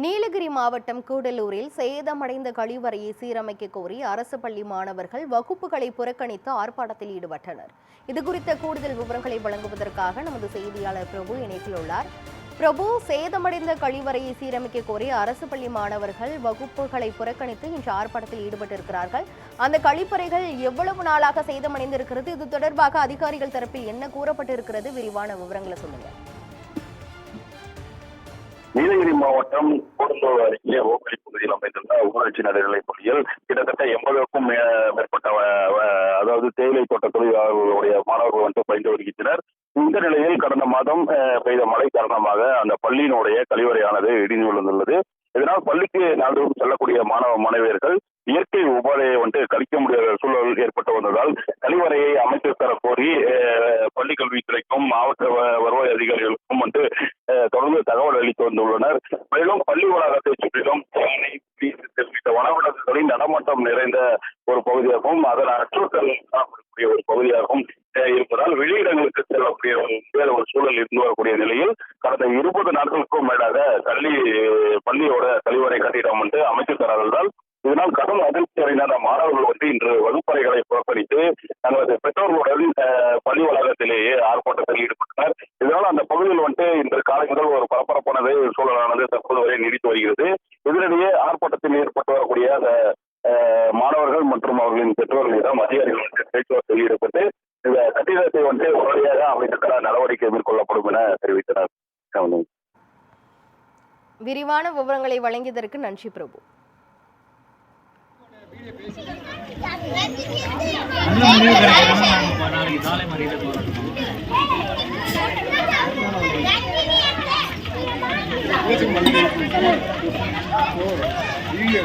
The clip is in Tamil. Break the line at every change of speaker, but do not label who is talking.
நீலகிரி மாவட்டம் கூடலூரில் சேதமடைந்த கழிவறையை சீரமைக்க கோரி அரசு பள்ளி மாணவர்கள் வகுப்புகளை புறக்கணித்து ஆர்ப்பாட்டத்தில் ஈடுபட்டனர். இதுகுறித்த கூடுதல் விவரங்களை வழங்குவதற்காக நமது செய்தியாளர் பிரபு இணைப்பில் உள்ளார். பிரபு, சேதமடைந்த கழிவறையை சீரமைக்க கோரி அரசு பள்ளி மாணவர்கள் வகுப்புகளை புறக்கணித்து இன்று ஆர்ப்பாட்டத்தில் ஈடுபட்டிருக்கிறார்கள். அந்த கழிப்பறைகள் எவ்வளவு நாளாக சேதமடைந்திருக்கிறது? இது தொடர்பாக அதிகாரிகள் தரப்பில் என்ன கூறப்பட்டிருக்கிறது? விரிவான விவரங்களை சொல்லுங்க.
நீலகிரி மாவட்டம் கூடலூர் அருகே ஓக்கலி பகுதியில் அமைந்துள்ள ஊராட்சி நடுநிலைப் பள்ளியில் கிட்டத்தட்ட 80க்கும் மேற்பட்ட அதாவது தேயிலை தோட்ட தொழிலாளர்களுடைய மாணவர்கள் பயின்று வருகின்றனர். இந்த நிலையில் கடந்த மாதம் பெய்த மழை காரணமாக அந்த பள்ளியினுடைய கழிவறையானது இடிந்து விழுந்துள்ளது. இதனால் பள்ளிக்கு நாள்தோறும் செல்லக்கூடிய மாணவ மாணவியர்கள் இயற்கை உபாதையை கழிக்க முடியாத சூழல் ஏற்பட்டு வந்ததால் கழிவறையை அமைத்து தர கோரி பள்ளி கல்வித்துறைக்கும் மாவட்ட வருவாய் அதிகாரிகளுக்கும் தொடர்ந்து தகவல் அளித்து வந்துள்ளனர். மேலும் பள்ளி வளாகத்தை சுற்றிலும் வனவிலங்குகளின் நடமாட்டம் நிறைந்த ஒரு பகுதியாகவும் அதன் அச்சுறுத்தல் காணப்படக்கூடிய ஒரு பகுதியாகவும் இருப்பதால் வெளியிடங்களுக்கு செல்லக்கூடிய ஒரு சூழல் இருந்து வரக்கூடிய நிலையில் கடந்த 20 நாட்களுக்கும் மேலாக பள்ளியோட கழிவறை கட்டிடம் அமைத்து தராததால் இதனால் கடும் அதிர்ச்சி அடைந்த மாணவர்கள் இன்று வகுப்பறைகளை புறக்கணித்து தங்களது பெற்றோர்களுடன் பள்ளி வளாகத்திலேயே ஆர்ப்பாட்டத்தில் ஈடுபட்டனர். இதனால் அந்த பகுதியில் இன்று காலை முதல் ஒரு பரபரப்பான சூழலானது தற்போது வரை நீடித்து வருகிறது. இதனிடையே ஆர்ப்பாட்டத்தில் ஏற்பட்டு வரக்கூடிய அந்த மாணவர்கள் மற்றும் அவர்களின் பெற்றோர்களிடம் அதிகாரிகள் பேச்சுவார்த்தையில் ஈடுபட்டு இந்த கட்டிடத்தை உடனடியாக அமைத்துத்தர நடவடிக்கை மேற்கொள்ளப்படும் என தெரிவித்தனர்.
விரிவான விவரங்களை வழங்கியதற்கு நன்றி பிரபு.
வீடியோ